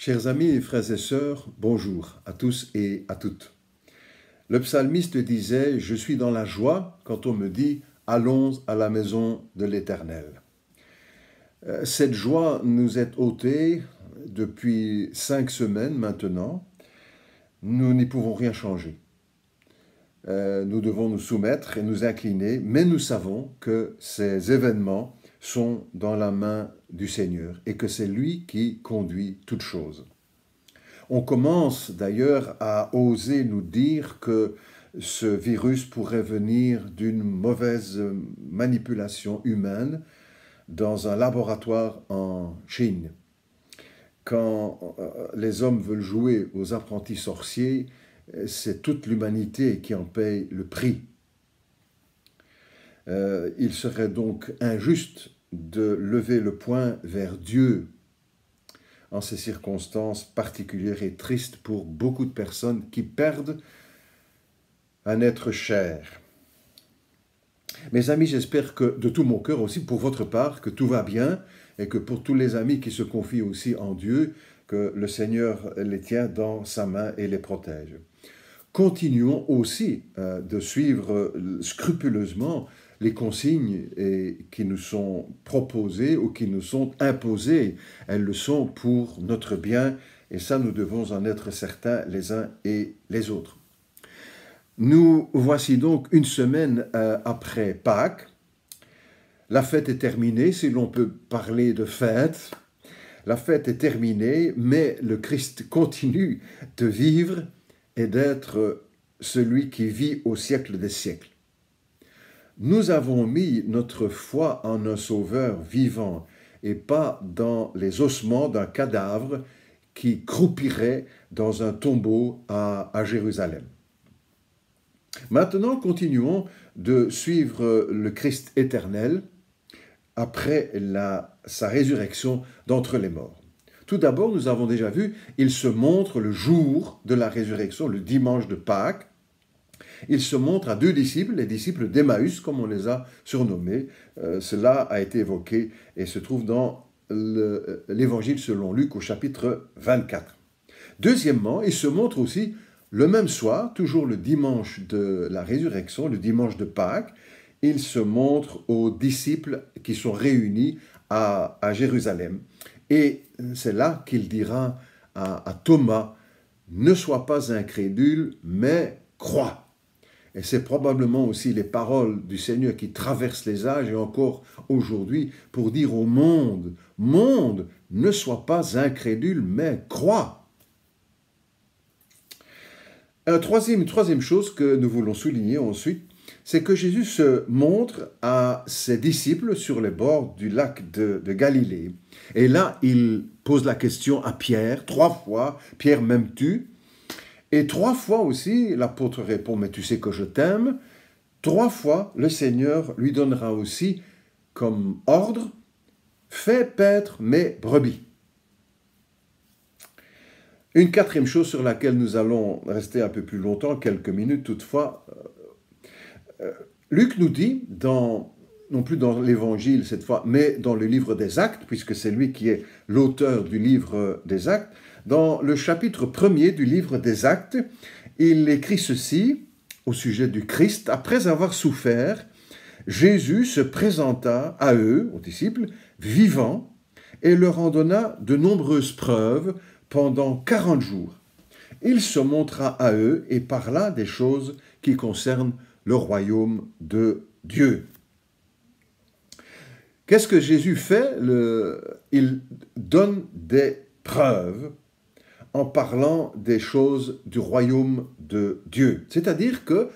Chers amis, frères et sœurs, bonjour à tous et à toutes. Le psalmiste disait « Je suis dans la joie quand on me dit « Allons à la maison de l'Éternel ». Cette joie nous est ôtée depuis 5 semaines maintenant. Nous n'y pouvons rien changer. Nous devons nous soumettre et nous incliner, mais nous savons que ces événements sont dans la main du Seigneur et que c'est lui qui conduit toutes choses. On commence d'ailleurs à oser nous dire que ce virus pourrait venir d'une mauvaise manipulation humaine dans un laboratoire en Chine. Quand les hommes veulent jouer aux apprentis sorciers, c'est toute l'humanité qui en paye le prix. Il serait donc injuste de lever le poing vers Dieu en ces circonstances particulières et tristes pour beaucoup de personnes qui perdent un être cher. Mes amis, j'espère que de tout mon cœur aussi, pour votre part, que tout va bien et que pour tous les amis qui se confient aussi en Dieu, que le Seigneur les tient dans sa main et les protège. Continuons aussi de suivre scrupuleusement les consignes qui nous sont proposées ou qui nous sont imposées. Elles le sont pour notre bien et ça, nous devons en être certains les uns et les autres. Nous voici donc une semaine après Pâques. La fête est terminée, si l'on peut parler de fête. La fête est terminée, mais le Christ continue de vivre et d'être celui qui vit au siècle des siècles. Nous avons mis notre foi en un sauveur vivant et pas dans les ossements d'un cadavre qui croupirait dans un tombeau à Jérusalem. Maintenant, continuons de suivre le Christ éternel après sa résurrection d'entre les morts. Tout d'abord, nous avons déjà vu, il se montre le jour de la résurrection, le dimanche de Pâques. Il se montre à 2 disciples, les disciples d'Emmaüs, comme on les a surnommés. Cela a été évoqué et se trouve dans l'Évangile selon Luc au chapitre 24. Deuxièmement, il se montre aussi le même soir, toujours le dimanche de la résurrection, le dimanche de Pâques, il se montre aux disciples qui sont réunis à Jérusalem. Et c'est là qu'il dira à Thomas, « Ne sois pas incrédule, mais crois ». Et c'est probablement aussi les paroles du Seigneur qui traversent les âges et encore aujourd'hui pour dire au monde, « Monde, ne sois pas incrédule, mais crois ». Troisième chose que nous voulons souligner ensuite, c'est que Jésus se montre à ses disciples sur les bords du lac de Galilée. Et là, il pose la question à Pierre, 3 fois, « Pierre, m'aimes-tu » Et 3 fois aussi, l'apôtre répond, « Mais tu sais que je t'aime ». 3 fois, le Seigneur lui donnera aussi comme ordre, « Fais paître mes brebis ». Une 4e chose sur laquelle nous allons rester un peu plus longtemps, quelques minutes toutefois, Luc nous dit, non plus dans l'Évangile cette fois, mais dans le livre des Actes, puisque c'est lui qui est l'auteur du livre des Actes, dans le chapitre 1er du livre des Actes, il écrit ceci au sujet du Christ. Après avoir souffert, Jésus se présenta à eux, aux disciples, vivant, et leur en donna de nombreuses preuves pendant 40 jours. Il se montra à eux et parla des choses qui concernent le royaume de Dieu. Qu'est-ce que Jésus fait? Il donne des preuves en parlant des choses du royaume de Dieu. C'est-à-dire que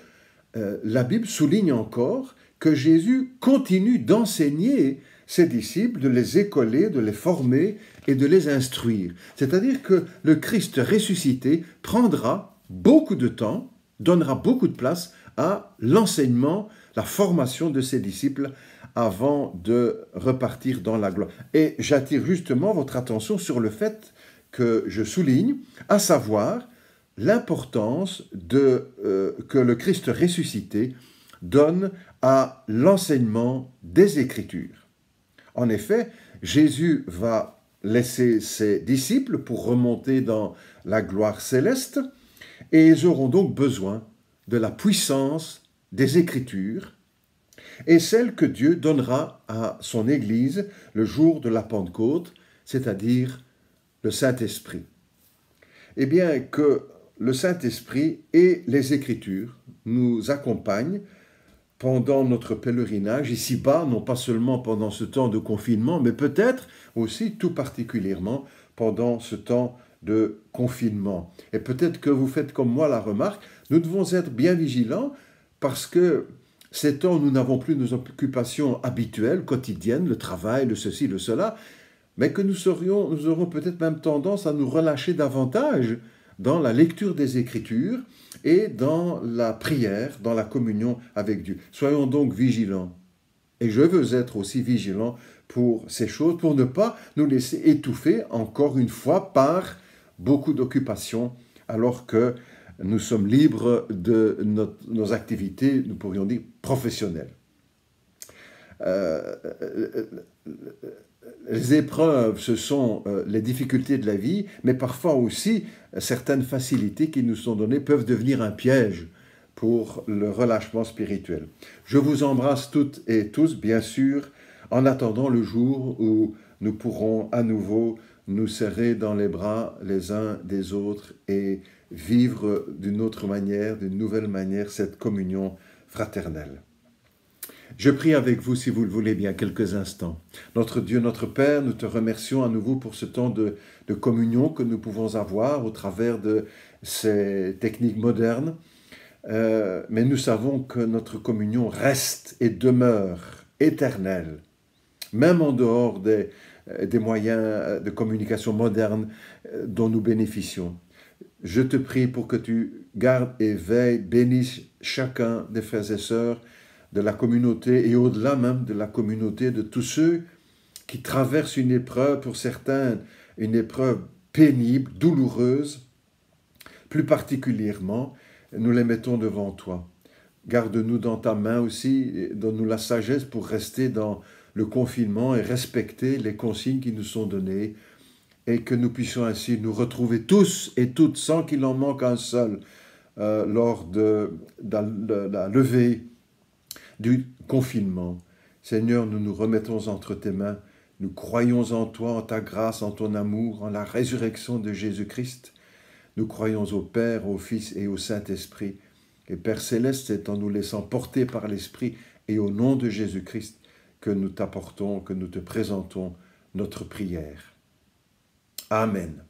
la Bible souligne encore que Jésus continue d'enseigner ses disciples, de les écoler, de les former et de les instruire. C'est-à-dire que le Christ ressuscité prendra beaucoup de temps, donnera beaucoup de place à l'enseignement, la formation de ses disciples avant de repartir dans la gloire. Et j'attire justement votre attention sur le fait que je souligne, à savoir l'importance que le Christ ressuscité donne à l'enseignement des Écritures. En effet, Jésus va laisser ses disciples pour remonter dans la gloire céleste, et ils auront donc besoin de la puissance des Écritures, et celle que Dieu donnera à son Église le jour de la Pentecôte, c'est-à-dire le Saint-Esprit. Eh bien, que le Saint-Esprit et les Écritures nous accompagnent pendant notre pèlerinage ici-bas, non pas seulement pendant ce temps de confinement, mais peut-être aussi tout particulièrement pendant ce temps de confinement. Et peut-être que vous faites comme moi la remarque, nous devons être bien vigilants parce que ces temps, nous n'avons plus nos occupations habituelles, quotidiennes, le travail, le ceci, le cela, mais que nous aurons peut-être même tendance à nous relâcher davantage dans la lecture des Écritures et dans la prière, dans la communion avec Dieu. Soyons donc vigilants. Et je veux être aussi vigilant pour ces choses, pour ne pas nous laisser étouffer encore une fois par beaucoup d'occupations, alors que nous sommes libres de nos activités, nous pourrions dire, professionnelles. Les épreuves, ce sont les difficultés de la vie, mais parfois aussi certaines facilités qui nous sont données peuvent devenir un piège pour le relâchement spirituel. Je vous embrasse toutes et tous, bien sûr, en attendant le jour où nous pourrons à nouveau nous serrer dans les bras les uns des autres et vivre d'une autre manière, d'une nouvelle manière, cette communion fraternelle. Je prie avec vous, si vous le voulez bien, quelques instants. Notre Dieu, notre Père, nous te remercions à nouveau pour ce temps de communion que nous pouvons avoir au travers de ces techniques modernes. Mais nous savons que notre communion reste et demeure éternelle, même en dehors des moyens de communication modernes dont nous bénéficions. Je te prie pour que tu gardes et veilles, bénisses chacun des frères et sœurs de la communauté et au-delà même de la communauté, de tous ceux qui traversent une épreuve, pour certains, une épreuve pénible, douloureuse. Plus particulièrement, nous les mettons devant toi. Garde-nous dans ta main aussi, donne-nous la sagesse pour rester dans le confinement et respecter les consignes qui nous sont données et que nous puissions ainsi nous retrouver tous et toutes sans qu'il en manque un seul lors de la levée du confinement. Seigneur, nous nous remettons entre tes mains. Nous croyons en toi, en ta grâce, en ton amour, en la résurrection de Jésus-Christ. Nous croyons au Père, au Fils et au Saint-Esprit. Et Père Céleste, c'est en nous laissant porter par l'Esprit et au nom de Jésus-Christ que nous t'apportons, que nous te présentons notre prière. Amen.